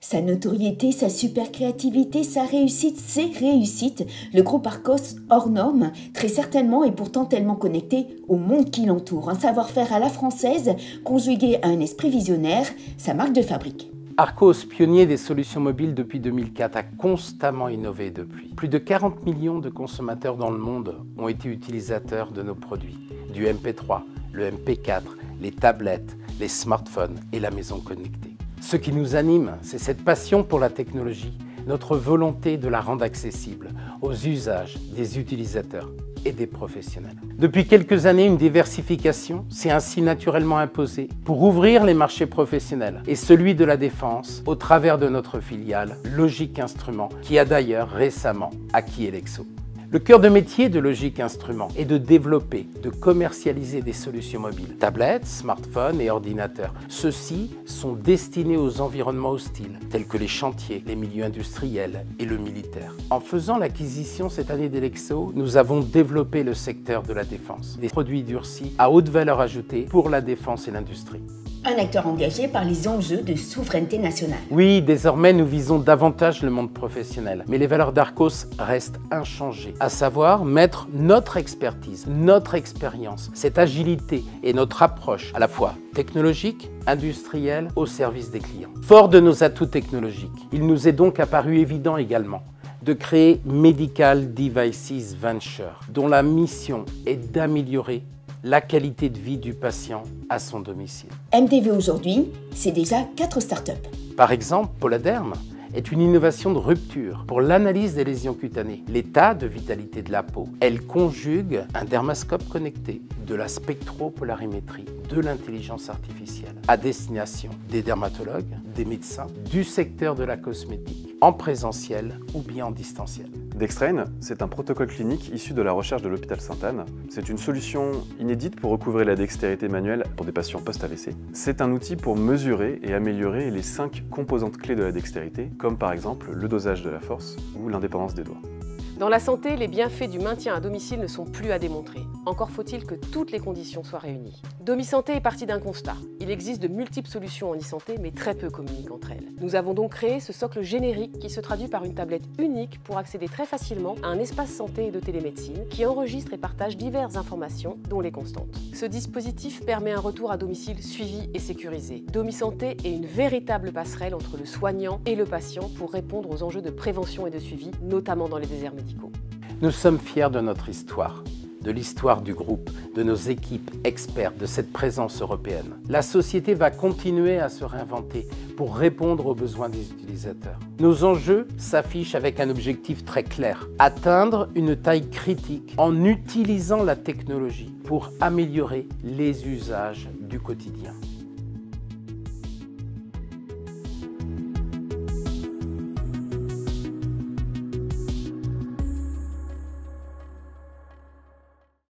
Sa notoriété, sa super créativité, sa réussite, ses réussites, le groupe Arcos hors norme, très certainement et pourtant tellement connecté au monde qui l'entoure. Un savoir-faire à la française, conjugué à un esprit visionnaire, sa marque de fabrique. Arcos, pionnier des solutions mobiles depuis 2004, a constamment innové depuis. Plus de 40 millions de consommateurs dans le monde ont été utilisateurs de nos produits. Du MP3, le MP4, les tablettes, les smartphones et la maison connectée. Ce qui nous anime, c'est cette passion pour la technologie, notre volonté de la rendre accessible aux usages des utilisateurs et des professionnels. Depuis quelques années, une diversification s'est ainsi naturellement imposée pour ouvrir les marchés professionnels et celui de la défense au travers de notre filiale Logic Instruments, qui a d'ailleurs récemment acquis Elexo. Le cœur de métier de Logic Instruments est de développer, de commercialiser des solutions mobiles, tablettes, smartphones et ordinateurs. Ceux-ci sont destinés aux environnements hostiles, tels que les chantiers, les milieux industriels et le militaire. En faisant l'acquisition cette année d'Elexo, nous avons développé le secteur de la défense, des produits durcis à haute valeur ajoutée pour la défense et l'industrie. Un acteur engagé par les enjeux de souveraineté nationale. Oui, désormais nous visons davantage le monde professionnel, mais les valeurs d'Arcos restent inchangées, à savoir mettre notre expertise, notre expérience, cette agilité et notre approche à la fois technologique, industrielle, au service des clients. Fort de nos atouts technologiques, il nous est donc apparu évident également de créer Medical Devices Venture, dont la mission est d'améliorer la qualité de vie du patient à son domicile. MDV aujourd'hui, c'est déjà 4 startups. Par exemple, Poladerm est une innovation de rupture pour l'analyse des lésions cutanées, l'état de vitalité de la peau. Elle conjugue un dermascope connecté, de la spectropolarimétrie, de l'intelligence artificielle à destination des dermatologues, des médecins, du secteur de la cosmétique, en présentiel ou bien en distanciel. Dextrain, c'est un protocole clinique issu de la recherche de l'hôpital Sainte-Anne. C'est une solution inédite pour recouvrer la dextérité manuelle pour des patients post-AVC. C'est un outil pour mesurer et améliorer les 5 composantes clés de la dextérité, comme par exemple le dosage de la force ou l'indépendance des doigts. Dans la santé, les bienfaits du maintien à domicile ne sont plus à démontrer. Encore faut-il que toutes les conditions soient réunies. DomiSanté est parti d'un constat. Il existe de multiples solutions en e-santé, mais très peu communiquent entre elles. Nous avons donc créé ce socle générique qui se traduit par une tablette unique pour accéder très facilement à un espace santé et de télémédecine qui enregistre et partage diverses informations, dont les constantes. Ce dispositif permet un retour à domicile suivi et sécurisé. DomiSanté est une véritable passerelle entre le soignant et le patient pour répondre aux enjeux de prévention et de suivi, notamment dans les déserts médicaux. Nous sommes fiers de notre histoire, de l'histoire du groupe, de nos équipes expertes, de cette présence européenne. La société va continuer à se réinventer pour répondre aux besoins des utilisateurs. Nos enjeux s'affichent avec un objectif très clair, atteindre une taille critique en utilisant la technologie pour améliorer les usages du quotidien.